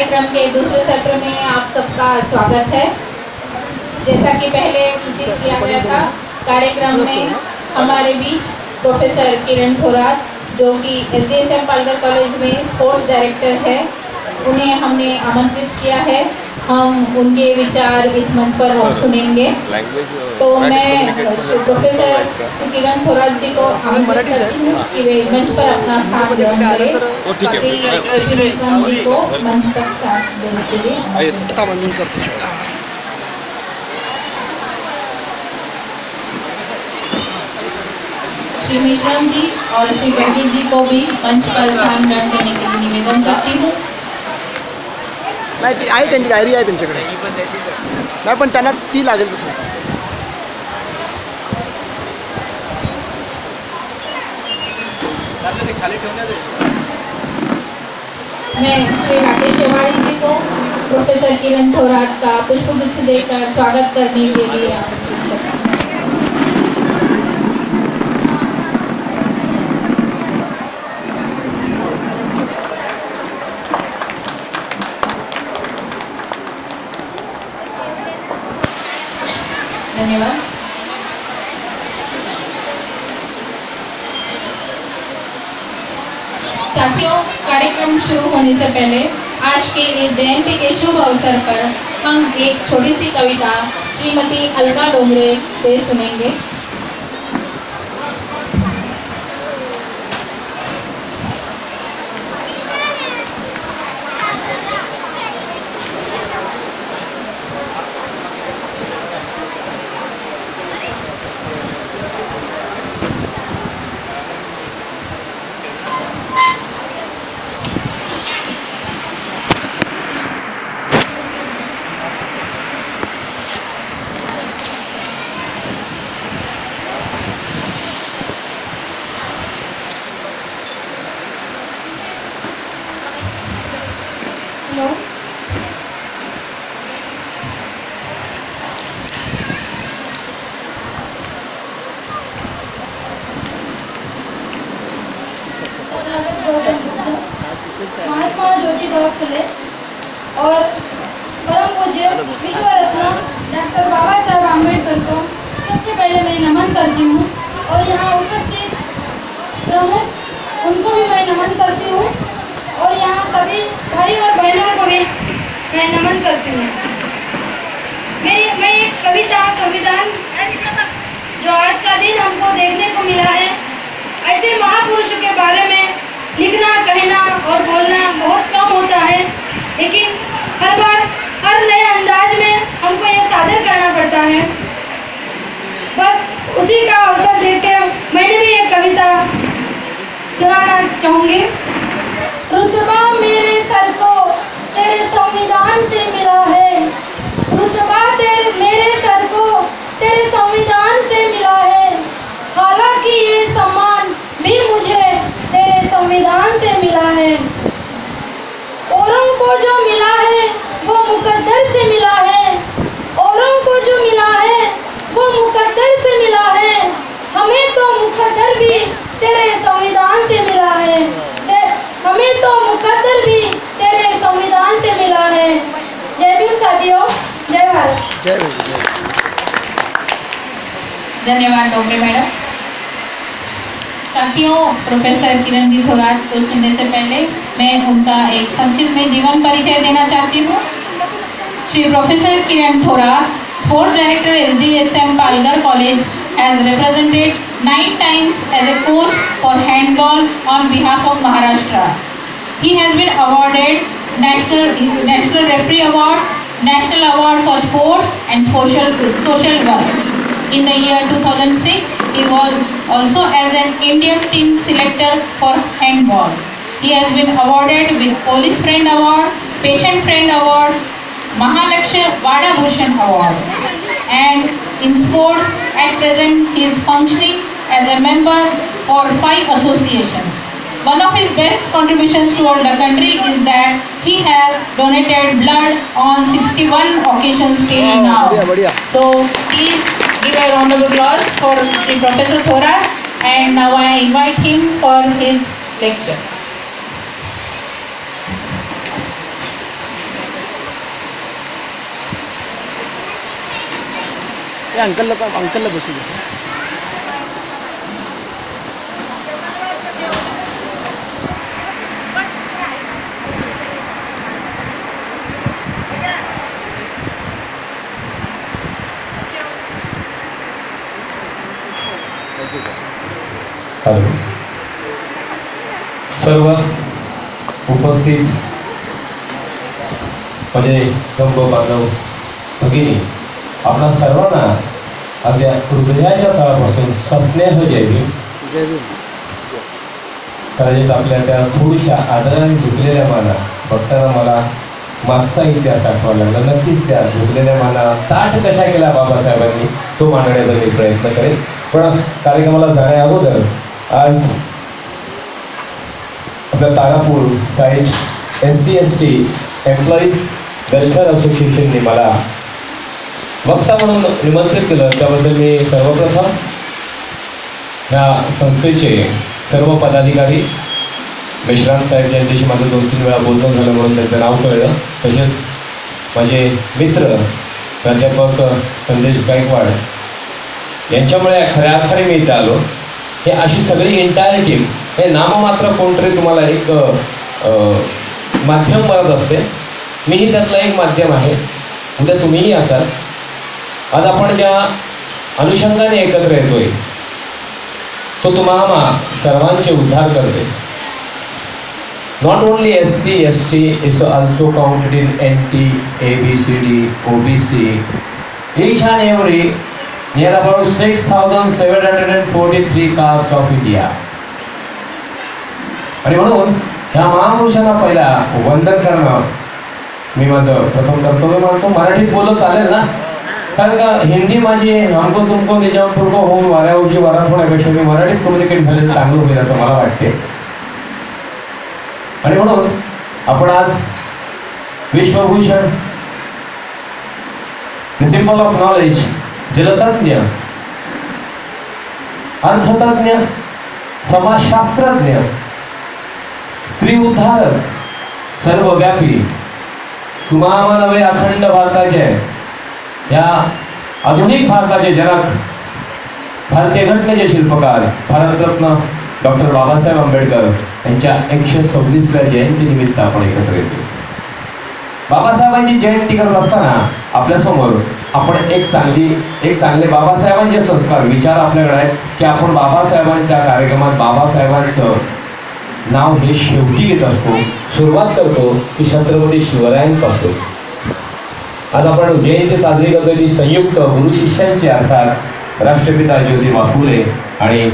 कार्यक्रम के दूसरे सत्र में आप सबका स्वागत है। जैसा कि पहले सूचित किया गया था, कार्यक्रम में हमारे बीच प्रोफेसर किरण थोरात, जो कि SDSM पालघर कॉलेज में स्पोर्ट्स डायरेक्टर है, उन्हें हमने आमंत्रित किया है। हम उनके विचार इस मंच पर सुनेंगे। तो मैं प्रोफेसर किरण थोरात जी को आमंत्रित करती हूँ कि वे मंच पर अपना स्थान ग्रहण करें। जी को मंच तक साथ देने के लिए श्री मेश्राम जी और श्री बघेल जी को भी मंच पर स्थान ग्रहण करने के लिए निवेदन करती हूँ। नाही, आहे त्यांची डायरी आहे त्यांच्याकडे, नाही पण त्यांना ती लागेल तसं. मैं श्री राकेश शेवाड़ी जी को प्रोफेसर किरण थोरात का पुष्पगुच्छ देकर स्वागत करने के लिए धन्यवाद। साथियों, कार्यक्रम शुरू होने से पहले आज के इस जयंती के शुभ अवसर पर हम एक छोटी सी कविता श्रीमती अलका डोंगरे से सुनेंगे। महात्मा ज्योतिबा फुले और परम पूज्य विश्व रत्न डॉक्टर बाबा साहब आम्बेडकर को सबसे पहले मैं नमन करती हूँ और यहाँ उपस्थित प्रमुख उनको भी मैं नमन करती हूँ और यहाँ सभी भाई और बहनों को भी मैं नमन करती हूँ। मैं एक कविता संविधान जो आज का दिन हमको देखने को मिला है, ऐसे महापुरुषों के बारे में लिखना, कहना और बोलना बहुत कम होता है, लेकिन हर बार हर नए अंदाज में हमको ये सादर करना पड़ता है। बस उसी का अवसर देके मैंने भी एक कविता सुनाना चाहूँगी। रुतबा मेरे सर को तेरे संविधान से मिला है, रुतबा मेरे सर को तेरे संविधान से मिला है, हालांकि ये सम्मान भी मुझे तेरे संविधान से मिला है। औरों को जो मिला है वो मुकद्दर से मिला है, औरों को जो मिला है वो मुकद्दर से मिला है, हमें तो मुकद्दर भी तेरे संविधान से मिला है, हमें तो मुकद्दर भी तेरे संविधान से मिला है। जय भीम साथियों, जय भारत। जय भीम। धन्यवाद डोंगरे मैडम। साथियों, प्रोफेसर किरण जी थोरात को सुनने से पहले मैं उनका एक संक्षिप्त में जीवन परिचय देना चाहती हूँ। Shri professor Kiran Thorat, sports director SDSM Palghar college, has represented 9 times as a coach for handball on behalf of Maharashtra. He has been awarded National Referee Award, National Award for Sports and Social Work. In the year 2006, he was also as an Indian team selector for handball. He has been awarded with Police Friend Award, Patient Friend Award, Mahalakshya Vada Bhushan Award. And in sports, at present, he is functioning as a member for 5 associations. One of his best contributions toward the country is that he has donated blood on 61 occasions till now. So please give a round of applause for Professor Thorat, and now I invite him for his lecture. अंकलला बसू दे. Hello. सर्व उपस्थित म्हणजे गंभ बांधव भगिनी, आपणा सर्वांना अगदी हृदयाच्या तळापासून सस्नेह जय भीम. कदाचित आपल्या त्या थोड्याशा आदराने झुकलेल्या माना बघताना मला मागचा इतिहास आठवायला लागला. नक्कीच त्या झुकलेल्या माना ताठ कशा केल्या बाबासाहेबांनी तो मांडण्याचा मी प्रयत्न करेन. पण कार्यक्रमाला जाण्या अगोदर आज आपल्या Tarapur site SC/ST employees welfare असोसिएशनने मला वक्ता म्हणून निमंत्रित केलं. त्याबद्दल मी सर्वप्रथम या संस्थेचे सर्व पदाधिकारी मेश्राम साहेब यांच्याशी माझं 2-3 वेळा बोलणं झालं म्हणून त्यांचं नाव कळलं. तसेच माझे मित्र प्राध्यापक संदेश गायकवाड यांच्यामुळे खऱ्या अर्थाने मी इथं आलो. हे अशी सगळी एंटायर टीम हे नाममात्र कोणतरी तुम्हाला एक माध्यम करत असते. मीही त्यातलं एक माध्यम आहे. उद्या तुम्हीही असाल. आज आपण ज्या अनुषंगाने एकत्र येतोय तो तुम्हाला सर्वांचे उद्धार करते. Not only SC/ST is also counted in NT, ABCD, OBC. Each and every near about 6,743 castes of India. आणि म्हणून ह्या महापुरुषांना पहिला वंदन करणं मी माझं प्रथम कर्तव्य मानतो. मराठीत बोलत चालेल ना, कारण का हिंदी माझी हमको तुमको निजामपूर को होऊन वाऱ्यावरची वारात होण्यापेक्षा मी मराठीत कम्युनिकेट झालेलं चांगलं होईल असं मला वाटते. आणि म्हणून आपण आज विश्वभूषण, सिंबल ऑफ नॉलेज, जलतज्ञ, अर्थतज्ञ, समाजशास्त्रज्ञ, स्त्री उद्धारक, सर्वव्यापी, तुम्हा नवे अखंड भारताचे या आधुनिक भारताचे जनक, भारतीय घटनेचे शिल्पकार, भारतरत्न डॉक्टर बाबासाहेब आंबेडकर यांच्या 126व्या जयंती निमित्त आपण एकत्र येतो. बाबासाहेबांची जयंती करत असताना आपल्यासमोर आपण एक चांगले बाबासाहेबांचे संस्कार विचार आपल्याकडे आहेत की आपण बाबासाहेबांच्या कार्यक्रमात बाबासाहेबांचं नाव हे शेवटी घेत असतो. सुरुवात करतो की छत्रपती शिवरायांपासून. आज आपण जयंती साजरी करतो ती संयुक्त गुरु शिष्यांची, अर्थात राष्ट्रपिता ज्योतिबा फुले आणि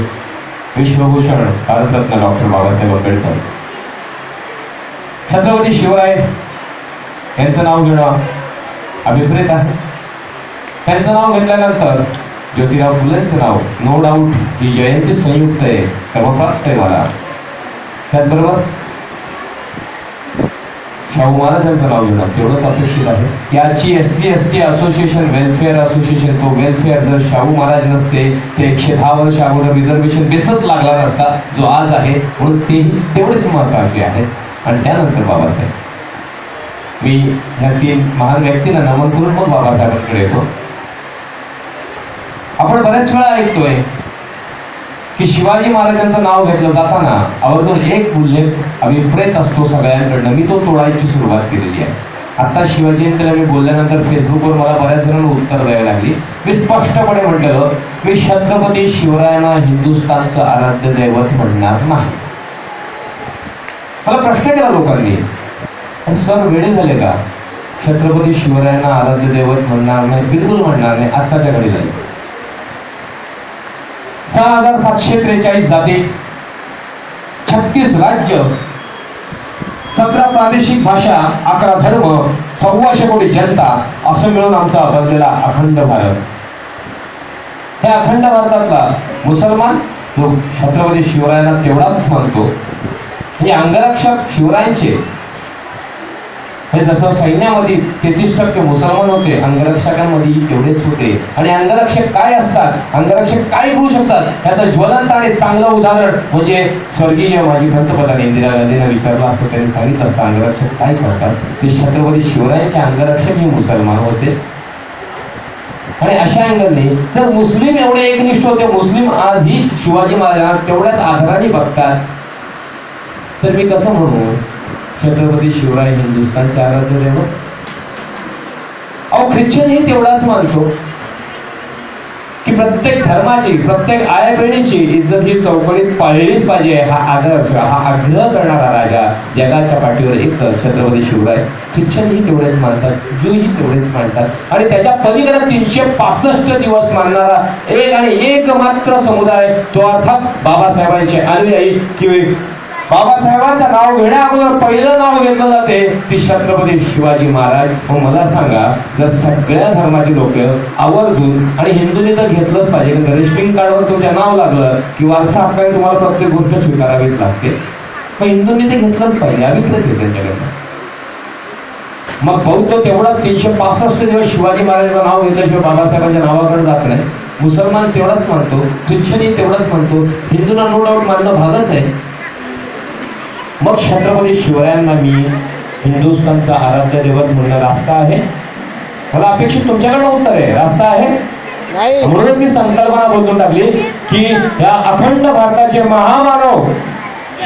विश्वभूषण भारतरत्न डॉक्टर बाबासाहेब आंबेडकर. छत्रपती शिवराय यांचं नाव घेणं अभिप्रेत आहे. त्यांचं नाव घेतल्यानंतर ज्योतिराव फुलेंचं नाव, नो डाऊट ही जयंती संयुक्त आहे, क्रमप्राप्त आहे मला. त्याचबरोबर शाहू महाराजांचं नाव घेणं तेवढंच अपेक्षित आहे. याची SC/ST असोसिएशन वेलफेअर असोसिएशन, तो वेलफेअर जर शाहू महाराज नसते ते 110 वर्ष अगोदर रिझर्वेशन बेसच लागला नसता जो आज आहे. म्हणून तेही तेवढेच महत्त्वाचे आहे. आणि त्यानंतर बाबासाहेब. मी ह्या 3 महान व्यक्तींना नमन करून मग बाबासाहेबांकडे येतो. आपण बऱ्याच वेळा ऐकतोय की शिवाजी महाराजांचं नाव घेतलं जाताना आवर्जून एक उल्लेख अभिप्रेत असतो सगळ्यांकडनं. मी तो तोडायची सुरुवात केलेली आहे. आता शिवजयंतीला मी बोलल्यानंतर फेसबुकवर मला बऱ्याच जणांना उत्तर द्यायला लागली. मी स्पष्टपणे म्हटलेलं, मी छत्रपती शिवरायांना हिंदुस्थानचं आराध्य दैवत म्हणणार नाही. मला प्रश्न केला लोकांनी, सर वेळे झाले का? छत्रपती शिवरायांना आराध्य दैवत म्हणणार नाही, बिलकुल म्हणणार नाही. आत्ताच्या घडीला 6,743 जाती, 36 राज्य, 17 प्रादेशिक भाषा, 11 धर्म, 1,400 कोटी जनता, असं मिळून आमचा बनलेला अखंड भारत. ह्या अखंड भारतातला मुसलमान लोक छत्रपती शिवरायांना तेवढाच मानतो. म्हणजे अंगरक्षक शिवरायांचे हे जसं सैन्यामध्ये 33% मुसलमान होते, अंगरक्षकांमध्ये तेवढेच होते. आणि अंगरक्षक काय असतात, अंगरक्षक काय करू शकतात याचं ज्वलंत आणि चांगलं उदाहरण म्हणजे स्वर्गीय माजी पंतप्रधान इंदिरा गांधींना विचारलं असतं त्यांनी सांगितलं असतं अंगरक्षक काय करतात. ते छत्रपती शिवरायांचे अंगरक्षक हे मुसलमान होते. आणि अशा अँगलने जर मुस्लिम एवढे एकनिष्ठ होते, मुस्लिम आजही शिवाजी महाराजांना तेवढ्याच आदराने बघतात, तर मी कसं म्हणू छत्रपती शिवराय हिंदुस्थानचे आराध्य दैवत? अहो ख्रिश्चन ही तेवढाच मानतो की प्रत्येक धर्माची, प्रत्येक आया बहिणीची इज्जत ही चौकटीत पाळलीच पाहिजे, हा आदर्श, हा आग्रह करणारा राजा जगाच्या पाठीवर एक छत्रपती शिवराय. ख्रिश्चन ही तेवढेच मानतात, ज्यू ही तेवढेच मानतात, आणि त्याच्या पलीकडे 365 दिवस मानणारा एक आणि एक मात्र समुदाय, तो अर्थात बाबासाहेबांचे अनुयायी, की बाबासाहेबांचं नाव घेण्या अगोदर पहिलं नाव घेतलं जाते ती छत्रपती शिवाजी महाराज. मग मला सांगा, जर सगळ्या धर्माची लोक आवर्जून, आणि हिंदूंनी तर घेतलंच पाहिजे, कारण रेशनिंग कार्डवर तुमचं नाव लागलं की वारसा हक्काने तुम्हाला प्रत्येक गोष्ट स्वीकारावीच लागते, पण हिंदूंनी ते घेतलंच पाहिजे, अभिप्रेत आहे त्यांच्याकडनं. मग बौद्ध तेवढा 365 दिवस शिवाजी महाराजांचं नाव घेतल्याशिवाय बाबासाहेबांच्या नावाकडे जात नाही. मुसलमान तेवढाच मानतो, ख्रिश्चनही तेवढाच मानतो, हिंदूंना नो डाऊट मानणं भागच आहे. मग छत्रपती शिवरायांना मी हिंदुस्थानचा आराध्य दैवत म्हणणं रास्ता आहे? मला अपेक्षित तुमच्याकडे उत्तर आहे, रास्ता आहे? नाही. म्हणूनच मी संकल्पना बोलून टाकली की या अखंड भारताचे महामानव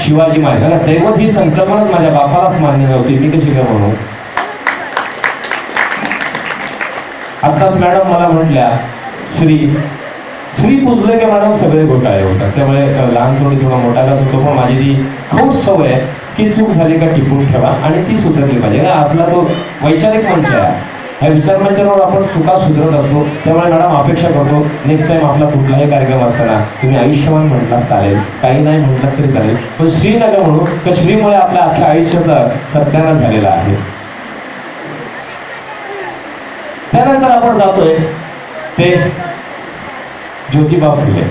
शिवाजी महाराज. दैवत ही संकल्पना माझ्या बापालाच मान्य नव्हती, मी कशी काय म्हणू? आताच मॅडम मला म्हटल्या श्री पुजले की मॅडम सगळे घोटाळे होतात, त्यामुळे लहानपणी थोडा मोठा कस होतो, पण माझी ती खूप सवय आहे की चूक झाली का टिपून ठेवा आणि ती सुधारली पाहिजे. आपला तो वैचारिक मंच आहे, ह्या विचार मंचावर आपण चुका सुधारत असतो. त्यामुळे मॅडम अपेक्षा करतो नेक्स्ट टाइम आपला कुठलाही कार्यक्रम असताना तुम्ही आयुष्यमान म्हटला चालेल, काही नाही म्हटलं तरी चालेल, पण श्री नका म्हणू, तर श्रीमुळे आपल्या अख्ख्या आयुष्याचा सत्यानाश झालेला आहे. त्यानंतर आपण जातोय ते ज्योतिबा फुले.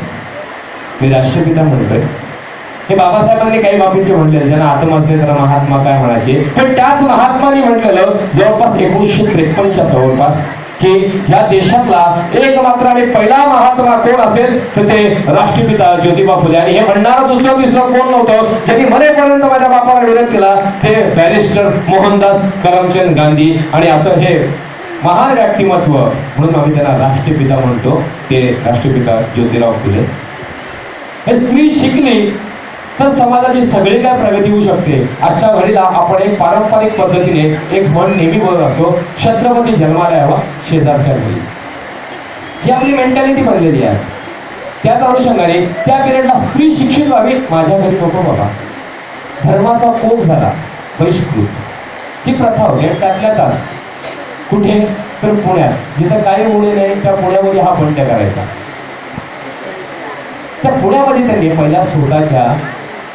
मी राष्ट्रपिता म्हणतोय, हे बाबासाहेबांनी काही बाबींचे म्हणले, ज्यांना आत्महत्या त्याला महात्मा काय म्हणायचे, पण त्याच महात्माने म्हटलेलं जवळपास 1953च्या जवळपास की ह्या देशातला एक मात्र आणि पहिला महात्मा कोण असेल तर ते राष्ट्रपिता ज्योतिबा फुले. आणि हे म्हणणारा दुसरं तिसरं कोण नव्हतं, ज्यांनी मरेपर्यंत माझ्या बापाला विरोध केला, ते बॅरिस्टर मोहनदास करमचंद गांधी. आणि असं हे महान व्यक्तिमत्व म्हणून आम्ही त्यांना राष्ट्रपिता म्हणतो, ते राष्ट्रपिता ज्योतिराव फुले. हे स्त्री शिकली तर समाजाची सगळी काय प्रगती होऊ शकते. आजच्या घडीला आपण एक पारंपरिक पद्धतीने एक म्हण नेहमी बोलत असतो, छत्रपती जन्माला यावा शेजारच्या घरी. ही आपली मेंटॅलिटी बनलेली आहे. त्याच अनुषंगाने त्या पिरियडला स्त्री शिक्षित व्हावी, माझ्या घरी नको बाबा. धर्माचा कोप झाला, बहिष्कृत, ही प्रथा होती. त्यातल्या त्यात कुठे तर पुण्यात, जिथं काही मुळे नाही त्या पुण्यामध्ये हा बंड करायचा. त्या पुण्यामध्ये त्यांनी पहिल्या स्वतःच्या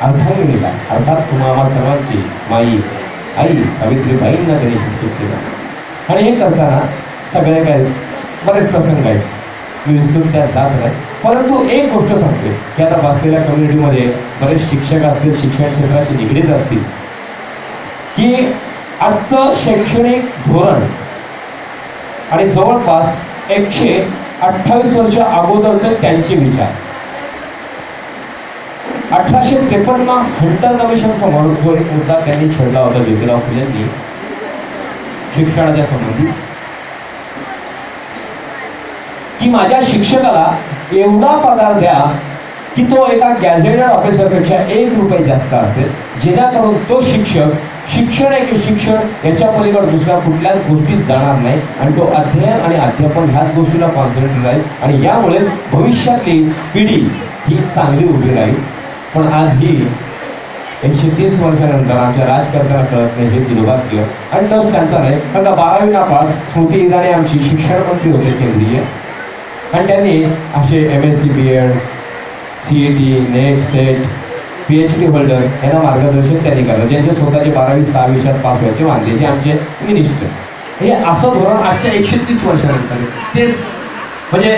अर्धांगिनीला, अर्थात तुम्हा सर्वांची माई आई सावित्रीबाईंना त्यांनी शिक्षित केलं. आणि हे करताना सगळे काय बरेच प्रसंग आहेत, मी विसरून त्यात जात नाही. परंतु एक गोष्ट सांगते की आता बसलेल्या कम्युनिटीमध्ये बरेच शिक्षक असतील, शिक्षण क्षेत्राशी निगडीत असतील, की आजचं शैक्षणिक धोरण आणि जवळपास 128 वर्ष अगोदरचे त्यांचे विचार, 1853 हंटर कमिशन समोर जो एक मुद्दा त्यांनी छेडला होता ज्योतिराव फुलेंनी शिक्षणाच्या संबंधित, की माझ्या शिक्षकाला एवढा पगार द्या की तो एका गॅझेटेड ऑफिसरपेक्षा 1 रुपये जास्त असेल, जेणेकरून तो शिक्षक शिक्षण आहे की शिक्षण याच्या पलीकडे दुसऱ्या कुठल्याच गोष्टीत जाणार नाही आणि तो अध्ययन आणि अध्यापन ह्याच गोष्टीला कॉन्सन्ट्रेट राहील आणि यामुळे भविष्यातली पिढी ही चांगली उभी राहील. पण आज ही 130 वर्षानंतर आमच्या राजकारणाला कळत नाही, हे दुर्भाग्य. आणि तोच त्यांचा नाही, कारण 12वी नापास स्मृती इराणी आमची शिक्षण मंत्री होते केंद्रीय, आणि त्यांनी असे MSc BEd CET net set PhD holder यांना मार्गदर्शन त्यांनी केलं, ज्यांचे स्वतःचे 12वी 6 विषयात पास व्हायचे वांदे, जे आमचे मिनिस्टर. हे असं धोरण आजच्या 130 वर्षानंतर तेच म्हणजे,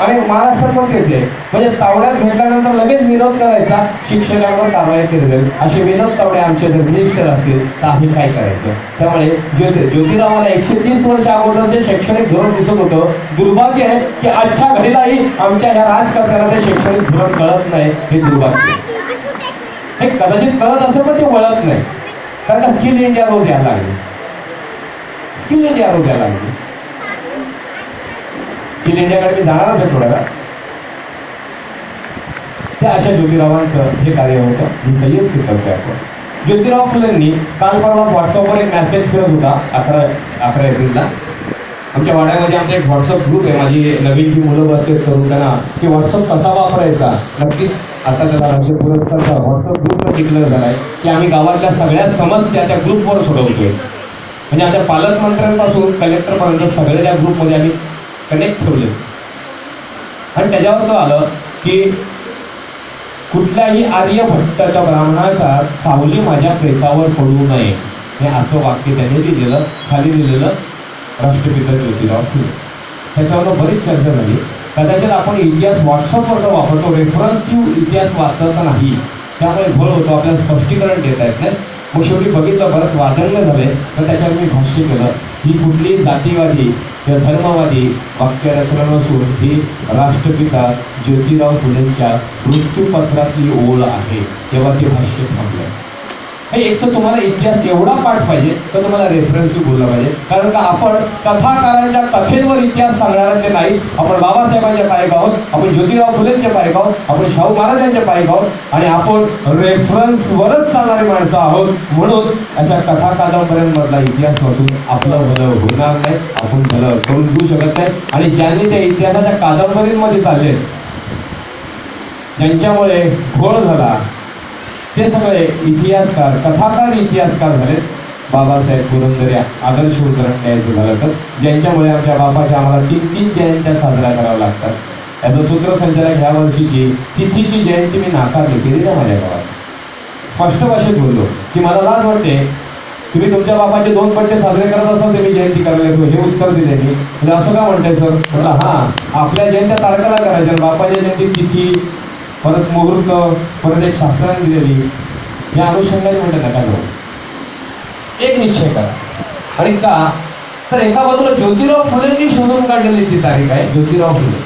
आणि महाराष्ट्रात पण तेच आहे. म्हणजे तावड्यात भेटल्यानंतर लगेच विरोध करायचा, शिक्षकांवर कारवाई केली, असे विनोद तावडे आमचे जर मिनिस्टर असतील तर आम्ही काय करायचं. त्यामुळे ज्योतिरावाला 130 वर्ष अगोदर जे शैक्षणिक धोरण दिसत होतं, दुर्भाग्य आहे की आजच्या घडीलाही आमच्या या राजकारणाला ते शैक्षणिक धोरण कळत नाही, हे दुर्भाग्य. हे कदाचित कळत असेल पण ते वळत नाही, कारण का स्किल इंडिया रोज यायला लागली, स्किल इंडिया रोज यायला लागली. स्किल इंडियाकडे मी जाणारच आहे थोड्या वेळा. त्या अशा ज्योतिरावांचं हे कार्य होतं, मी संयुक्त करतोय आपण. ज्योतिराव फुलेंनी काल परवा व्हॉट्सअपवर एक मेसेज फिरत होता 11 एप्रिलला. आमच्या वाड्यामध्ये आमचा एक व्हॉट्सअप ग्रुप आहे, माझी नवीन जी मुलं बसलेत करून त्यांना की व्हॉट्सअप कसा वापरायचा. नक्कीच आता त्याला राज्य पुरस्कारचा व्हॉट्सअप ग्रुपवर डिक्लेअर झाला आहे की आम्ही गावातल्या सगळ्या समस्या त्या ग्रुपवर सोडवतोय. म्हणजे आमच्या पालकमंत्र्यांपासून कलेक्टरपर्यंत सगळे त्या ग्रुपमध्ये आम्ही कनेक्ट ठेवले. आणि त्याच्यावर तो आलं की कुठल्याही आर्यभट्टाच्या ब्राह्मणाच्या सावली माझ्या प्रेतावर पडू नये, हे असं वाक्य त्यांनी दिलेलं, खाली दिलेलं राष्ट्रपिता ज्योतिराव फुले. त्याच्यावर बरीच चर्चा झाली. कदाचित आपण इतिहास व्हॉट्सअपवर वापरतो, रेफरन्सिव्ह इतिहास वाचत नाही, त्यामुळे घोळ होतो, आपल्याला स्पष्टीकरण देता येत नाही. मग शेवटी बघितलं, बरंच वादंग झाले, तर त्याच्यावर मी भाष्य केलं. ही कुठली जातीवादी किंवा धर्मवादी वाक्यरचना नसून ही राष्ट्रपिता ज्योतिराव फुलेंच्या मृत्यूपत्रातली ओळ आहे. तेव्हा ते भाष्य थांबलं. एक तर तुम्हाला इतिहास एवढा पाठ पाहिजे तर तुम्हाला रेफरन्सिव्ह बोलला पाहिजे. कारण का आपण कथाकारांच्या कथेवर इतिहास सांगणारा ते नाही. आपण बाबासाहेबांच्या पायक आहोत, आपण ज्योतिराव फुलेंचे पायक आहोत, आपण शाहू महाराजांचे पायक आहोत आणि आपण रेफरन्सवरच चालणारी माणसं आहोत. म्हणून अशा कथा कादंबऱ्यांमधला इतिहास वाचून आपलं भलं होणार नाही, आपण भलं करून घेऊ शकत नाही. आणि ज्यांनी त्या इतिहासाच्या कादंबरींमध्ये चालले, ज्यांच्यामुळे घोळ झाला, ते सगळे इतिहासकार, कथाकार इतिहासकार झालेत. बाबासाहेब पुरंदरे आदर्श उदाहरण द्यायचं झालं तर, ज्यांच्यामुळे आमच्या बापाच्या आम्हाला 3 जयंत्या साजरा कराव्या लागतात. याचं सूत्रसंचालक ह्या वर्षीची तिथीची जयंती मी नाकारली केली ना माझ्या गावात. स्पष्ट भाषेत बोललो की मला लाज वाटते, तुम्ही तुमच्या बापाचे 2 बड्डे साजरे करत असाल तर मी जयंती करायला येतो. हे उत्तर दिले मी. म्हणजे असं का म्हणताय सर? म्हटलं हां, आपल्या जयंत्या तारखेला करायच्या, बापाच्या जयंती तिथी, परत मुहूर्त, परत एक शास्त्राने दिलेली, या अनुषंगाने म्हणतात नका जाऊ. एक निश्चय करा. आणि का तर एका बाजूला ज्योतिराव फुलेंनी शोधून काढलेली ती तारीख आहे. ज्योतिराव फुले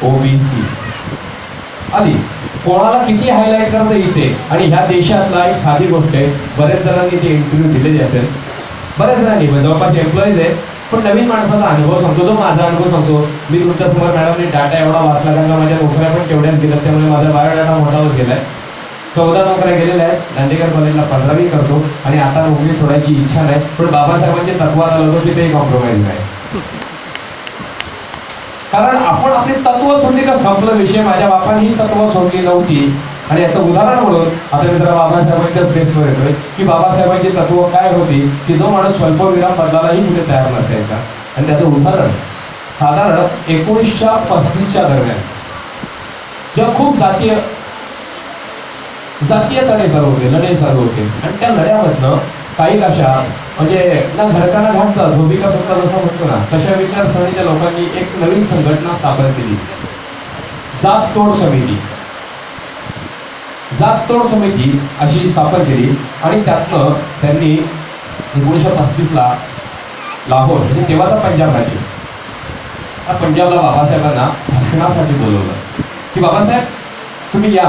ओबीसी आधी कोणाला किती हायलाईट करता येते. आणि ह्या देशातला एक साधी गोष्ट आहे, बरेच जणांनी ते इंटरव्ह्यू दिलेली असेल, बऱ्याच जणांनी जवळपास एम्प्लॉईज आहे, पण नवीन माणसाचा अनुभव सांगतो, जो माझा अनुभव सांगतो. मी तुमच्यासमोर मॅडमने डाटा एवढा वाचला कारण माझ्या नोकऱ्या पण तेवढ्याच गेल्या, त्यामुळे माझा बायोडाटा मोठा होत गेलाय. 14 नोकऱ्या गेलेल्या आहेत. दांडेकर कॉलेजला 15वी करतो आणि आता नोकरी सोडायची इच्छा नाही. पण बाबासाहेबांच्या तत्वात आलो होतो तिथेही कॉम्प्रोमाइज नाही. कारण आपण आपली तत्व सोडली का संपलं विषय. माझ्या बापाने ही तत्व सोडली नव्हती. आणि याचं उदाहरण म्हणून आता मी जरा बाबासाहेबांच्याच बेसवर येतोय की बाबासाहेबांची तत्व काय होती की जो माणूस स्वल्पविराम बदलायलाही कुठे तयार नसायचा. आणि त्याचं उदाहरण साधारण 1935च्या दरम्यान जेव्हा खूप जातीय तडे चालू होते, लढे चालू होते. आणि त्या लढ्यामधनं काही अशा म्हणजे ना घरकांना घातलं धोबिका फक्त जसं म्हणतो ना, तशा विचारसरणीच्या लोकांनी एक नवीन संघटना स्थापन केली, जात तोड समिती अशी स्थापन केली. आणि त्यातनं त्यांनी 1935ला लाहोर म्हणजे तेव्हाचा पंजाब राज्य, त्या पंजाबला बाबासाहेबांना भाषणासाठी बोलवलं की बाबासाहेब तुम्ही या,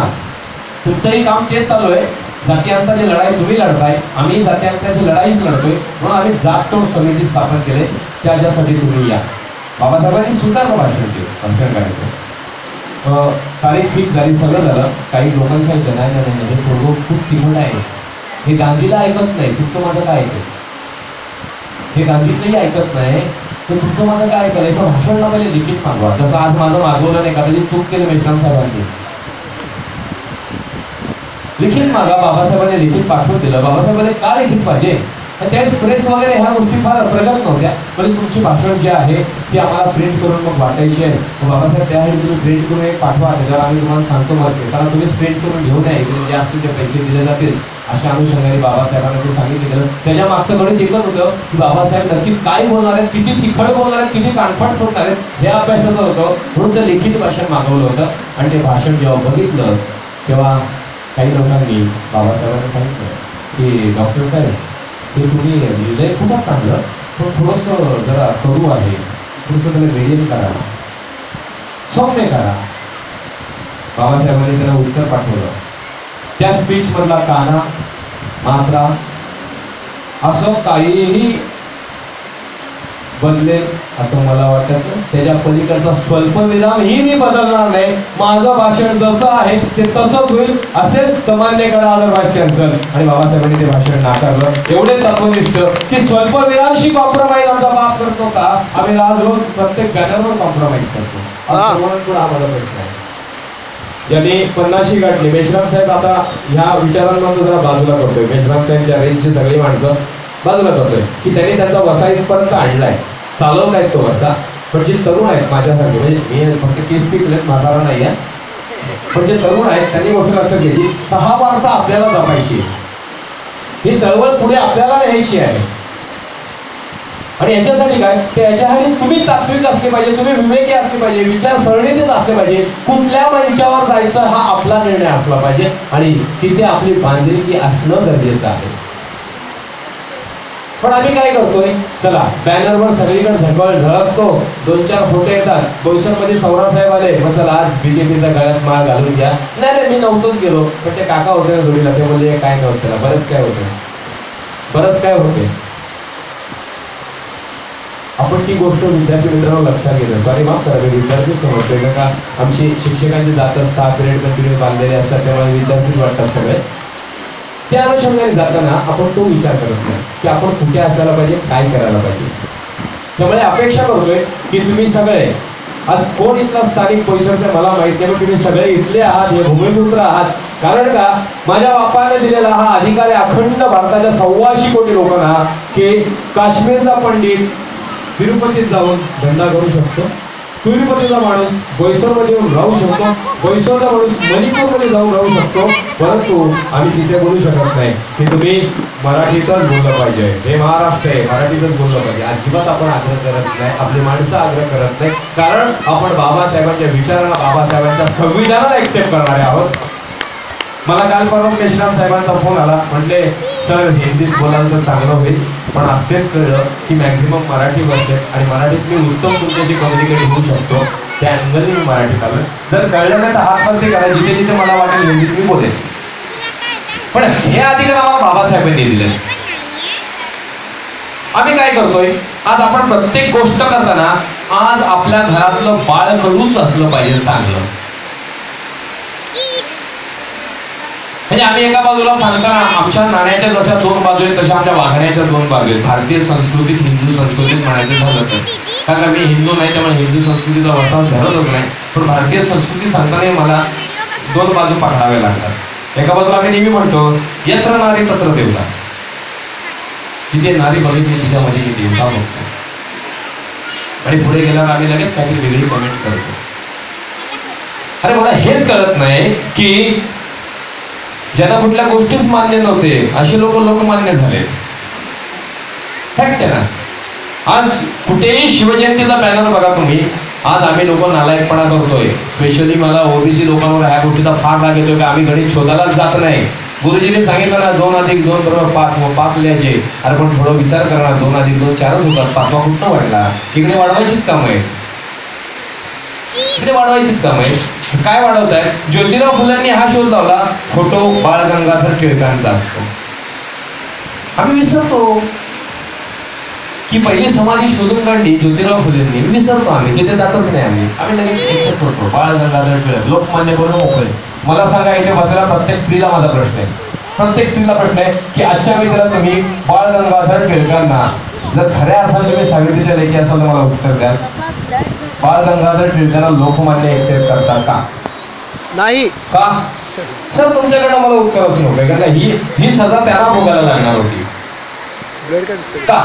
तुमचंही काम तेच चालू आहे, जातीयांताची लढाई तुम्ही लढताय, आम्ही जातीयांताची लढाईच लढतोय, म्हणून आम्ही जाततोड समिती स्थापन केले, त्याच्यासाठी तुम्ही या. बाबासाहेबांनी स्वीकारलं भाषण करायचं. तारीख फिक्स झाली, सगळं झालं. काही लोकांचं सांगितलं नाही नाही नाही, हे थोडं खूप तिखट आहे, हे गांधीला ऐकत नाही, तुमचं माझं काय ऐकत, हे गांधीचंही ऐकत नाही, तर तुमचं माझं काय ऐकायचं. भाषण पहिले लिखित मागवा, जसं आज माझं मागवलं नाही, कदाचित चूक केलं मेश्राम साहेबांनी. लिखित मागा. बाबासाहेबांनी लिखित पाठवून दिलं. बाबासाहेबांनी का लिखित पाहिजे, त्यावेळेस प्रेस वगैरे ह्या गोष्टी फार प्रगत नव्हत्या. म्हणजे तुमची भाषण जे आहे ती आम्हाला प्रिंट करून मग वाटायची आहे. बाबासाहेब त्यासाठी तुम्ही प्रिंट करून एक पाठवा, त्याच्यावर आम्ही तुम्हाला सांगतो मग, कारण तुम्ही प्रिंट करून घेऊन या, इकडे जे असतील ते पैसे दिले जातील. अशा अनुषंगाने बाबासाहेबांना ते सांगितलं. त्याच्या मागचं गणित एकच होतं की बाबासाहेब नक्की काय बोलणार आहेत, किती तिखट बोलणार आहेत, किती कानफाट फोडणार आहेत, हे अभ्यासाचं होतं. म्हणून ते लिखित भाषण मागवलं होतं. आणि ते भाषण जेव्हा बघितलं तेव्हा काही लोकांनी बाबासाहेबांना सांगितलं की डॉक्टर साहेब ते तुम्ही लिहिलंय खूपच चांगलं, पण थोडंसं जरा करू आहे, थोडंसं त्याला वेरियन करा, सौम्य करा. बाबासाहेबांनी त्याला उत्तर पाठवलं. त्या स्पीचमधला काना मात्रा असं काहीही बदलेल असं मला वाटत नाही. त्याच्या पलीकडचा स्वल्पविरामही मी बदलणार नाही. माझं भाषण जसं आहे ते तसंच होईल. असेल तर मान्य करा, अदरवाईज कॅन्सल. आणि बाबासाहेबांनी ते भाषण नाकारलं. एवढे तत्वनिष्ठ की स्वल्पविरामशी कॉम्प्रोमाइज आमचा बाप करत होता. आम्ही आज रोज प्रत्येक बॅनरवर कॉम्प्रोमाइज करतो. आम्हाला प्रश्न आहे. ज्यांनी 50शी गाठली, मेश्राम साहेब आता ह्या विचारांमध्ये जरा बाजूला करतोय. मेश्राम साहेबच्या रेंजची सगळी माणसं बाजूला करतोय की त्यांनी त्यांचा वसा इथपर्यंत आणलाय, चालवत आहेत तो वसा. पण जे तरुण आहेत माझ्यासारखे, म्हणजे मी फक्त केस पिकलेत, म्हातारा नाही आहे, पण जे तरुण आहेत त्यांनी गोष्ट लक्षात घ्यायची. हा वारसा आपल्याला जपायची, ही चळवळ पुढे आपल्याला न्यायची आहे. आणि याच्यासाठी काय, ते याच्यासाठी तुम्ही तात्विक असले पाहिजे, तुम्ही विवेकी असले पाहिजे, विचारसरणीत असले पाहिजे. कुठल्या मंचावर जायचं हा आपला निर्णय असला पाहिजे आणि तिथे आपली बांधिलकी असणं गरजेचं आहे. पण आम्ही काय करतोय, चला बॅनरवर सगळीकडे झळकतो, 2-4 फोटो येतात. बोईसरमध्ये सौरासाहेब आले, मग चला आज बीजेपीचा गळ्यात माळ घालून घ्या. नाही मी नव्हतोच गेलो, पण ते काका होते ना जोडीला, ते बोलले काय नव्हतं त्याला, बरंच काय होते. आपण ती गोष्ट विद्यार्थी मित्रांनो लक्षात घेतो. सॉरी माफ करा, मी विद्यार्थी समजतोय का, आमची शिक्षकांची जातात 6 पिरियड कंटिन्यू बांधलेले असतात, त्यामुळे विद्यार्थीच वाटतात सगळे. त्या अनुषंगाने जाताना आपण तो विचार करत नाही की आपण कुठे असायला पाहिजे, काय करायला पाहिजे. त्यामुळे अपेक्षा करतोय की तुम्ही सगळे, आज कोण इथला स्थानिक पैशाचे मला माहित नाही, पण तुम्ही सगळे इथले आहात, हे भूमिपुत्र आहात. कारण का, माझ्या बापाने दिलेला हा अधिकार आहे अखंड भारताच्या 125 कोटी लोकांना की काश्मीरचा पंडित तिरुपतीत जाऊन धंदा करू शकतो, तिरुपतीचा माणूस बोईसरमध्ये येऊन राहू शकतो, बोईसरचा माणूस मणिपूरमध्ये जाऊन राहू शकतो. परंतु आम्ही तिथे बोलू शकत नाही की तुम्ही मराठीतच बोललं पाहिजे, हे महाराष्ट्र आहे, मराठीतच बोललं पाहिजे. अजिबात आपण आग्रह करत नाही, आपली माणसं आग्रह करत नाही. कारण आपण बाबासाहेबांच्या विचारांना, बाबासाहेबांच्या संविधानाला एक्सेप्ट करणारे आहोत. मला काल परवा मेश्राम साहेबांचा फोन आला, म्हटले सर हिंदीत बोलाल तर चांगलं होईल, पण असतेच कळलं की मॅक्झिमम मराठी बोलते आणि मराठीत मी उत्तम तुमच्याशी कम्युनिकेट होऊ शकतो, त्या अँगलने मी मराठीत आलो. जर कळलं नाही तर हातवरती करा, जिथे जिथे मला वाटेल हिंदीत मी बोलेन. पण हे अधिकार आम्हाला बाबासाहेबांनी दिले. आम्ही काय करतोय, आज आपण प्रत्येक गोष्ट करताना आज आपल्या घरातलं बाळकडूच असलं पाहिजे चांगलं. म्हणजे आम्ही एका बाजूला सांगताना आमच्या नाण्याच्या जशा 2 बाजू आहेत तशा आमच्या वागण्याच्या 2 बाजू आहेत. भारतीय संस्कृतीत, हिंदू संस्कृतीत म्हणायचं झालं तर, कारण मी हिंदू नाही त्यामुळे हिंदू संस्कृतीचा वसाहत धरतच नाही, पण भारतीय संस्कृती सांगताना मला 2 बाजू पकडाव्या लागतात. एका बाजूला आम्ही नेहमी म्हणतो यत्र नारी तत्र देवता, जिथे नारी बघितली तिच्यामध्ये मी देवता बघतो. आणि पुढे गेल्यावर आम्ही लगेच काहीतरी वेगळी कमेंट करतो. अरे मला हेच कळत नाही की ज्यांना कुठल्या गोष्टीच मान्य नव्हते असे लोक लोकमान्य झालेत. फॅक्ट आहे ना. आज कुठेही शिवजयंतीचा बॅनर बघा तुम्ही, आज आम्ही लोक नालायकपणा करतोय. स्पेशली मला ओबीसी लोकांवर ह्या गोष्टीचा फार राग येतोय की आम्ही गणित शोधायलाच जात नाही. गुरुजींनी सांगितलं ना 2 अधिक 2 बरोबर 5, मग 5 लिहायचे. अरे पण थोडं विचार करणार, 2 अधिक 2 4च होतात, 5वा कुठं वाढला? इकडे वाढवायचीच काम आहे, इकडे वाढवायचीच काम आहे. काय वाढवताय? ज्योतिराव फुलेंनी हा शोध लावला, फोटो बाळ गंगाधर टिळकांचा असतो. आम्ही विसरतो की पहिली समाधी शोधून काढली ज्योतिराव फुलेंनी, विसरतो आम्ही, तिथे जातच नाही आम्ही लगेच एक्सेप्ट करतो बाळ गंगाधर टिळक, लोकमान्य करून मोकळे. मला सांगा, इथे बसलेला प्रत्येक स्त्रीला माझा प्रश्न आहे, प्रत्येक स्त्रीला प्रश्न आहे की आजच्या वेळेला तुम्ही बाळ गंगाधर टिळकांना जर खऱ्या अर्थाने तुम्ही सावित्रीच्या लेखी असाल तर मला उत्तर द्या, बाळ गंगाधर टिळकांना लोकमान्य एक्सेप्ट करतात का? नाही का? सर तुमच्याकडनं मला उत्तरच नको, कारण ही सजा त्यांना भोगायला लागणार होती. का?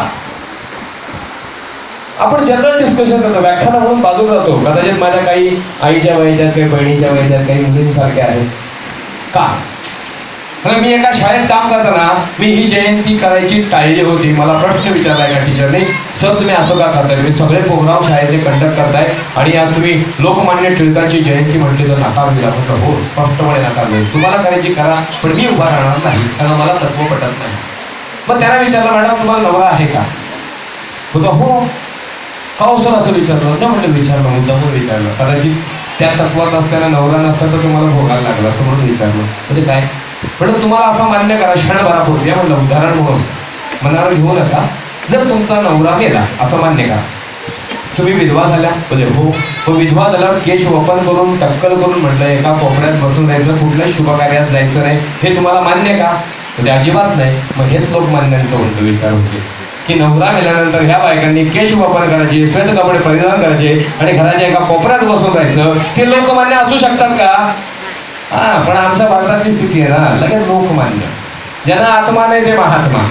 आपण जनरल डिस्कशन करतो, व्याख्यान म्हणून बाजूला जातो. कदाचित माझ्या काही आईच्या वयाच्यात, काही बहिणीच्या वयाच्यात, काही मुलींसारख्या आहेत. का? मी एका शाळेत काम करताना मी ही जयंती करायची टाळली होती. मला प्रश्न विचारला एका टीचरने, सर तुम्ही असं का करताय? मी सगळे प्रोग्राम शाळेचे कंडक्ट करताय आणि आज तुम्ही लोकमान्य टिळकांची जयंती म्हटली तर नकार दिला. म्हटलं हो, स्पष्टपणे नकार दिला. तुम्हाला करायची करा, पण मी उभा राहणार नाही, कारण मला तत्व पटत नाही. मग त्यांना विचारलं, मॅडम तुम्हाला नवरा आहे का? होता हो. का हो सर असं विचारलं? नाही म्हटलं विचारलं, मुद्दामून विचारलं. कदाचित त्या तत्वात असताना नवरा नसता तर तुम्हाला भोगायला लागला असं म्हणून विचारलं. म्हणजे काय? पण तुम्हाला असं मान्य करा क्षणभरापुरती, म्हटलं उदाहरण म्हणून मनावर घेऊ नका, जर तुमचा नवरा मेला असं मान्य करा, तुम्ही विधवा झाल्या म्हणजे हो, विधवा झाल्यावर केश वपन करून टक्कल करून म्हटलं एका कोपऱ्यात बसून जायचं, कुठल्याच शुभ कार्यात जायचं नाही, हे तुम्हाला मान्य का? म्हणजे अजिबात नाही. मग हेच लोकमान्यांचा उलट विचार होते की नवरा मेल्यानंतर ह्या बायकांनी केश वपन करायचे, श्वेत कपडे परिधान करायचे आणि घराच्या एका कोपऱ्यात बसून जायचं, ते लोकमान्य असू शकतात का? हा, पण आमच्या भारतातली स्थिती आहे ना, लगेच लोकमान्य, ज्यांना आत्मा नाही ते महात्मा,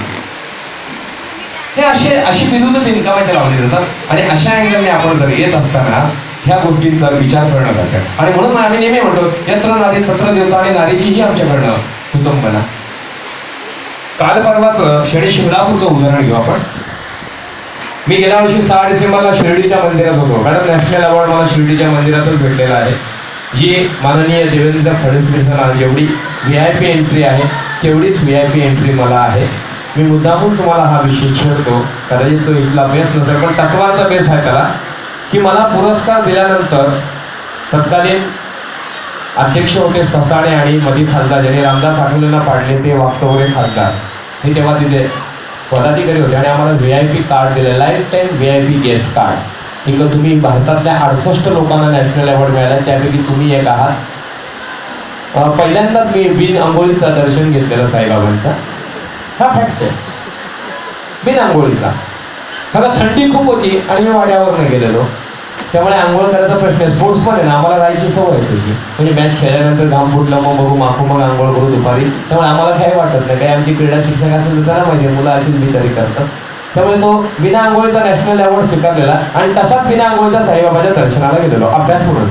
हे अशी विरुद्ध बिनकामाचे लावले जातात. आणि अशा अँगलने आपण जर येत असताना ह्या गोष्टींचा विचार करणं गरजेचं आहे. आणि म्हणून आम्ही नेहमी म्हणतो यत्र नारी तत्र देवता, आणि नारीचीही आमच्याकडनं कुचंबना. काल परवाचं शनी शिंगणापूरचं उदाहरण घेऊ आपण. मी गेल्या वर्षी 6 डिसेंबरला शिर्डीच्या मंदिरात होतो. मॅडम नॅशनल अवॉर्ड मला शिर्डीच्या मंदिरातच भेटलेला आहे. जी माननीय देवेंद्र फडणवीसांना जेवढी VIP एंट्री आहे तेवढीच VIP एंट्री मला आहे. मी मुद्दामून तुम्हाला हा विषय छेडतो, कदाचित तो इथला बेस नसेल पण तत्वाचा बेस आहे त्याला, की मला पुरस्कार दिल्यानंतर तत्कालीन अध्यक्ष होते ससाणे आणि मधी खासदार ज्यांनी रामदास आठवलेंना पाडले ते वागचौरे खासदार, हे तेव्हा तिथे पदाधिकारी होते आणि आम्हाला VIP कार्ड दिले, life time VIP guest card. इकडं तुम्ही भारतातल्या 68 लोकांना नॅशनल अवॉर्ड मिळाला, त्यापैकी तुम्ही एक आहात. पहिल्यांदाच मी बिन आंघोळीचं दर्शन घेतलेलं साईबाबांचा, हा फॅक्ट आहे, बिन आंघोळीचा. बघा थंडी खूप होती आणि मी वाड्यावर नाही गेलेलो, त्यामुळे आंघोळ करायचा प्रश्न आहे. स्पोर्ट्स पण आहे ना, आम्हाला राहायची सवय आहे तशी, म्हणजे मॅच खेळल्यानंतर घाम फुटलं मग बघू माखू मग आंघोळ करू दुपारी, त्यामुळे आम्हाला काही वाटत नाही. काही आमची क्रीडा शिक्षक असेल तर माहिती मुलं अशीच बिचारी करतात. त्यामुळे तो बिना आंघोळीचा नॅशनल अवॉर्ड स्वीकारलेला आणि तसाच बिना आंघोळीचा साईबाबाच्या दर्शनाला गेलेलो अभ्यास म्हणून.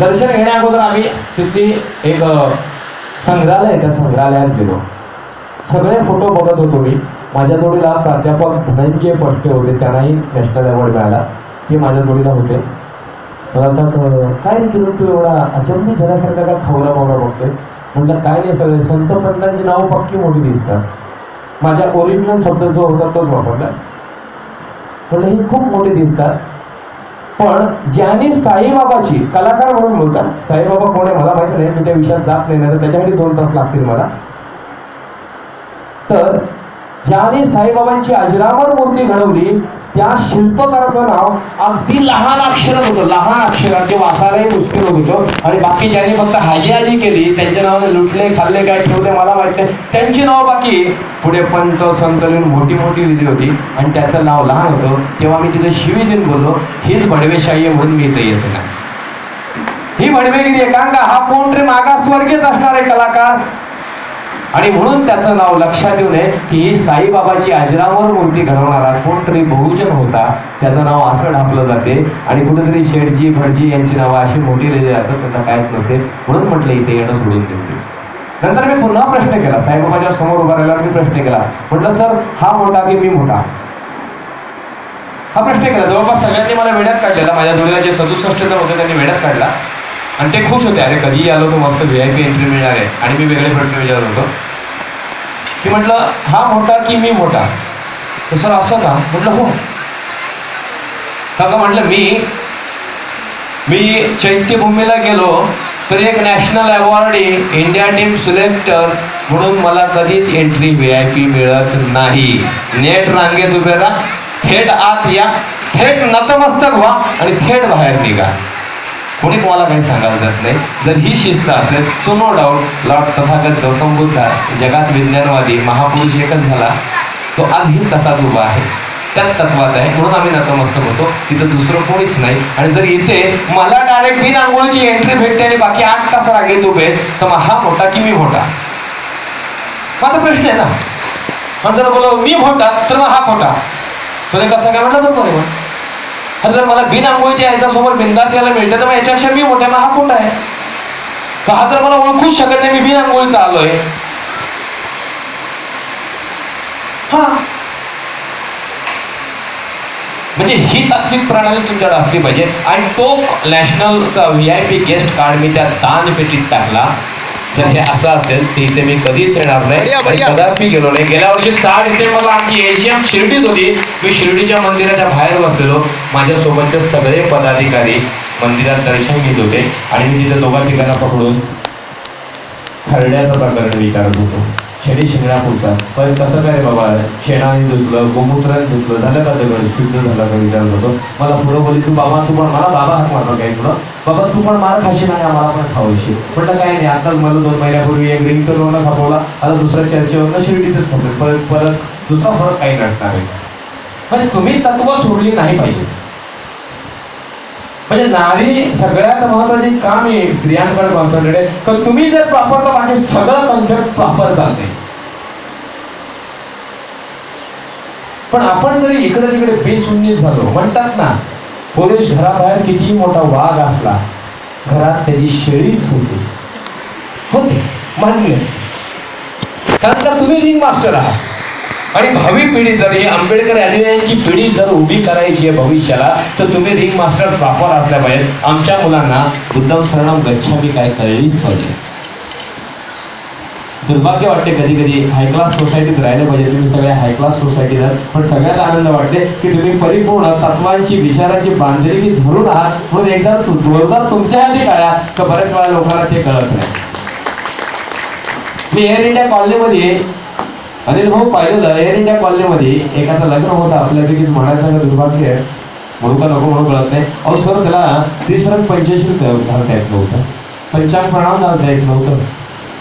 दर्शन घेण्या अगोदर आम्ही तिथली एक संग्रहालय, त्या संग्रहालयात गेलो. सगळे फोटो बघत होतो मी. माझ्या जोडीला प्राध्यापक धनंजय पष्टे होते, त्यांनाही नॅशनल अवॉर्ड मिळाला, ते माझ्या जोडीला होते. मला काय केलं तू एवढा अचंबित झाल्यासारखा का खवरा मावरा बघतोय? म्हटलं काय नाही, सगळे संत पंतांची नावं पक्की मोठी दिसतात. माझ्या ओरिजिनल शब्द जो होता तोच वापरला. म्हटलं ही खूप मोठी दिसतात, पण ज्यांनी साईबाबाची कलाकार म्हणून बोलतात, साईबाबा कोण आहे मला माहिती नाही, मी त्या विषयात जात नाही, तर त्याच्यासाठी 2 तास लागतील मला. तर ज्याने साईबाबांची अजरामर मूर्ती घडवली त्या शिल्पकाराचं नाव अगदी लहान अक्षरात होतं, लहान अक्षरात, जे वाचायलाही मुश्किल होत होतं. आणि बाकी ज्यांनी फक्त हाजी केली, त्यांच्या नावाने लुटले खाल्ले काय ठेवले मला माहित नाही, त्यांची नाव बाकी पुढे पंत संत लिहून मोठी मोठी लिहिली होती आणि त्याचं नाव लहान होतं. तेव्हा मी तिथे शिवी देऊन बोललो हीच भडवेशाही आहे म्हणून मी इथे येत नाही, ही भडवेगिरी आहे. कारण का हा कोण रे मागासवर्गीयच असणार आहे कलाकार, आणि म्हणून त्याचं नाव लक्षात येऊ नये की ही साईबाबाची अजरामर मूर्ती घडवणारा कोणतरी बहुजन होता, त्याचं नाव असं ढापलं जाते. आणि कुठेतरी शेठजी भटजी यांची नावं अशी मोठी लिहिली जातात, त्यांना काहीच नव्हते. म्हणून म्हटलं इथे येणं सोडून देते. नंतर मी पुन्हा प्रश्न केला, साईबाबाच्या समोर उभा राहिल्यावर मी प्रश्न केला, म्हटलं सर हा मोठा की मी मोठा? हा प्रश्न केला. जवळपास सगळ्यांनी मला वेड्यात काढलेला, माझ्या जोडीला जे 67 जण होते त्यांनी वेड्यात काढला आणि ते खुश होते, अरे कधीही आलो तो मस्त VIP एंट्री मिळणार आहे. आणि मी वेगळे प्रश्न विचारत होतो की म्हटलं हा मोठा की मी मोठा? तर सर असं का? म्हटलं हो काका. म्हटलं मी चैत्यभूमीला गेलो तर एक national awardee India team selector म्हणून मला कधीच एंट्री VIP मिळत नाही. नेट रांगेत उभे राहा, थेट आत या, थेट नतमस्तक व्हा आणि थेट बाहेर निघा. कोणी तुम्हाला काही सांगायला जात नाही. जर ही शिस्त असेल तो no doubt lord Tathagata Gautam Buddha जगात विज्ञानवादी महापुरुष एकच झाला, तो आजही तसाच उभा आहे, त्याच तत्वात आहे. म्हणून आम्ही नतमस्तक होतो, तिथं दुसरं कोणीच नाही. आणि जर इथे मला डायरेक्ट बिन आंघोळीची एंट्री भेटते आणि बाकी 8 तास रागेत उभे, तर मग हा मोठा की मी मोठा? माझा प्रश्न आहे ना. पण जर बोला मी मोठा तर मग हा खोटा, तो कसं काय? म्हटलं बरोबर आहे. तर जर मला बिन आंघोळीच्या ह्याच्यासमोर बिंदास यायला मिळतं तर मग याच्यापेक्षा मी मोठा, मग हा खोटा आहे का? हा जर मला ओळखूच शकत नाही, मी बिन आंघोळीचा आलोय, हा म्हणजे ही तात्विक प्रणाली तुमच्याकडे असली पाहिजे. आणि तो नॅशनलचा VIP गेस्ट कार्ड मी त्या दानपेटीत टाकला. जर हे असं असेल तर इथे मी कधीच येणार नाही, कदापि गेलो नाही. गेल्या वर्षी 6 डिसेंबरला आमची AGM शिर्डीत होती. मी शिर्डीच्या मंदिराच्या बाहेर बसलेलो, माझ्यासोबतचे सगळे पदाधिकारी मंदिरात दर्शन घेत होते आणि मी तिथे 2 ठिकाणं पकडून खरड्याचं प्रकरण विचारत होतो, शनी शिंगणापूरचा. पण कसं काय रे बाबा, शेणाने धुतलं, गोमूत्राने धुतलं, झालं का दगड शुद्ध झाला का विचारत होतो. मला पुढं बोलली, तू बाबा तू पण, मला बाबा हाक मारला काय तुला, बाबा तू पण मार खाशील आणि आम्हाला पण खावायची. म्हटलं काय नाही, आताच मला 2 महिन्यापूर्वी एक रिंग करून खापवला, आता दुसऱ्या चर्चेवरनं शिर्डीतच खापवेल, परत दुसरा फरक काही नसणार आहे. म्हणजे तुम्ही तत्व सोडली नाही पाहिजे. म्हणजे नारी सगळ्यात महत्वाची काम आहे स्त्रियांकडे कॉन्सन्ट्रेट आहे. तर तुम्ही जर प्रॉपर तर बाकी सगळं कॉन्सेप्ट प्रॉपर चालते. पण आपण जरी इकडे तिकडे बेसुन्नी झालो, म्हणतात ना पुरुष घराबाहेर कितीही मोठा वाघ असला, घरात त्याची शेळीच होते मान्यच. कारण का तुम्ही रिंग मास्टर आहात. आणि भावी पिढी जर ही आंबेडकर अनुयायांची पिढी जर उभी करायची आहे भविष्याला, तर तुम्ही रिंग मास्टर प्रॉपर असल्या पाहिजे. आमच्या मुलांना बुद्धम शरणम गच्छामी काय कळलीच पाहिजे. दुर्भाग्य वाटते कधी कधी हाय क्लास सोसायटीत राहिले पाहिजे. तुम्ही सगळ्या हाय क्लास सोसायटीत आहात, पण सगळ्यात आनंद वाटते की तुम्ही परिपूर्ण तत्वांची विचारांची बांधिलकी धरून आहात. म्हणून एकदा जोरदार तुमच्या हाती टाळ्या, तर बऱ्याच वेळा लोकांना ते कळत नाही. मी एअर इंडिया कॉलनीमध्ये अनिल भाऊ पाहिलेलं, एअर इंडिया कॉलनीमध्ये एखादं लग्न होतं, आपल्यापैकीच म्हणायचं का दुर्भाग्य म्हणू का नको म्हणून कळत नाही. अहो सर त्याला 30 रन 85 घालता येत नव्हतं, 55 प्रणाम घालता येत नव्हतं.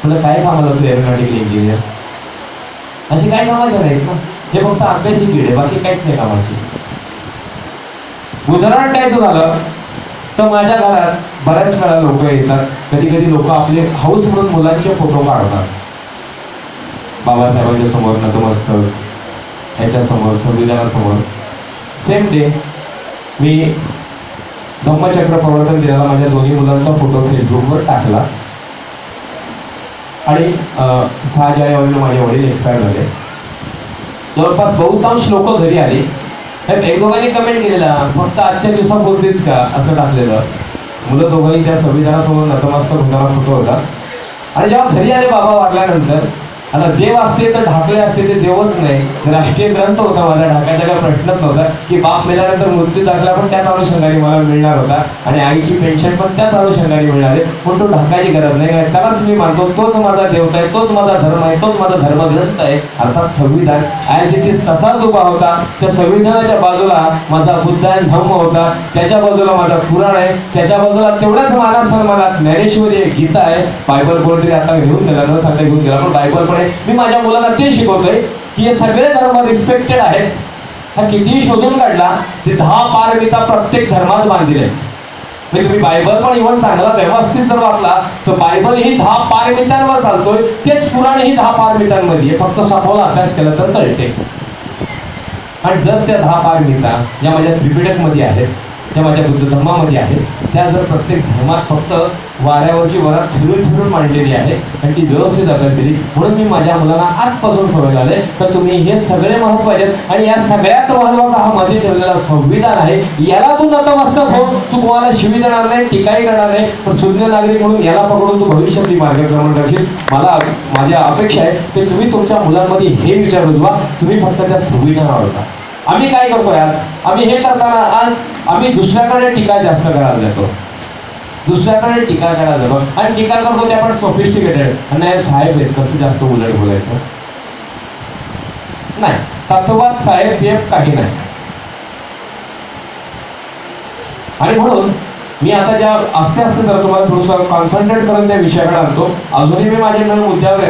म्हणजे काय कामाला तू एरोनॉटिकल इंजिनियर, अशी काय कामाचे नाहीत ना, हे फक्त अभ्यासी किड आहे, बाकी काहीच नाही कामाची. उदाहरण द्यायचं झालं तर माझ्या घरात बऱ्याच वेळा लोक येतात, कधी कधी लोक आपले हाऊस म्हणून मुलांचे फोटो काढतात. बाबासाहेबांच्या समोर नतमस्तक, त्याच्या समोर, संविधानासमोर. सेम डे मी धम्मचक्र प्रवर्तन दिनाला माझ्या दोन्ही मुलांचा फोटो फेसबुकवर टाकला. आणि 6 जानेवारीला माझे वडील एक्सपायर झाले. जवळपास बहुतांश लोक घरी आले. एक दोघांनी कमेंट केलेला, फक्त आजच्या दिवसात बोलतेच का असं टाकलेलं. मुलं दोघांनी त्या संविधानासमोर नतमस्तक होताना फोटो होता. आणि जेव्हा घरी आले बाबा वारल्यानंतर, आता देव असते तर ढाकले असते, ते देवच नाही, राष्ट्रीय ग्रंथ होता माझा, ढाकायचा काय प्रश्नच नव्हता. की बाप मेल्यानंतर मृत्यू दाखला पण त्याच अनुषंगाने मला मिळणार होता, आणि आईची पेन्शन पण त्याच अनुषंगाने मिळणार आहे. पण तो ढाकायची गरज नाही, त्यालाच मी मानतो. तोच माझा देवता आहे, तोच माझा धर्म आहे, तोच माझा धर्मग्रंथ आहे, अर्थात संविधान. ॲज इट इज तसाच उभा होता. त्या संविधानाच्या बाजूला माझा बुद्ध आणि धम्म होता, त्याच्या बाजूला माझा पुराण आहे, त्याच्या बाजूला तेवढ्याच मानात सन्मानात ज्ञानेश्वरी आहे, गीता आहे, बायबल कोणतरी आता घेऊन गेला, न सांगता घेऊन गेला, पण बायबल पण. मी माझ्या मुलांना ते शिकवतोय की हे सगळे धर्म रिस्पेक्टेड आहेत. हा कितीही शोधून काढला, ते 10 पारमिता प्रत्येक धर्मात बांधलेले आहेत. म्हणजे तुम्ही बायबल पण इव्हन चांगला व्यवस्थित जर वाचला तर बायबल ही 10 पारमितांवर चालतोय, तेच पुराण ही 10 पारमितांमध्ये, फक्त सखोल अभ्यास केला तर कळते. आणि जर त्या 10 पारमिता ज्या माझ्या त्रिपिटकमध्ये आहेत, त्या माझ्या बुद्ध धर्मामध्ये आहेत, त्या जर प्रत्येक धर्मात फक्त वाऱ्यावरची वरात फिरून मांडलेली आहे आणि ती व्यवस्थित अभ्यास केली. म्हणून मी माझ्या मुलांना आजपासून सवय लावले तर तुम्ही हे सगळे महत्वाचे आहेत. आणि या सगळ्यात महत्वाचा हा मध्ये ठेवलेला संविधान आहे, याला तू नतमस्तक हो. तू कोणाला शिवी देणार नाही, टीकाही करणार नाही, पण शून्य नागरिक म्हणून याला पकडून तू भविष्यातली मार्गक्रमण करशील. माझ्या अपेक्षा आहे की तुम्ही तुमच्या मुलांमध्ये हे विचार रुजवा. तुम्ही फक्त त्या संविधानावर जा. आम्ही काय करतोय आज, आम्ही हे करताना आज आम्ही दुसऱ्याकडे टीका जास्त करायला जातो, दुसऱ्याकडे टीका करायला जातो. आणि टीका करतो ते आपण सोफिस्टिकेटेड, आणि साहेब आहेत कसं जास्त उलट बोलायचं नाही. तत्वात साहेब पेप काही नाही. आणि म्हणून मी आता ज्या असते जर तुम्हाला थोडंसं कॉन्सन्ट्रेट करून त्या विषयाकडे आणतो. अजूनही मी माझ्या मुद्द्यावर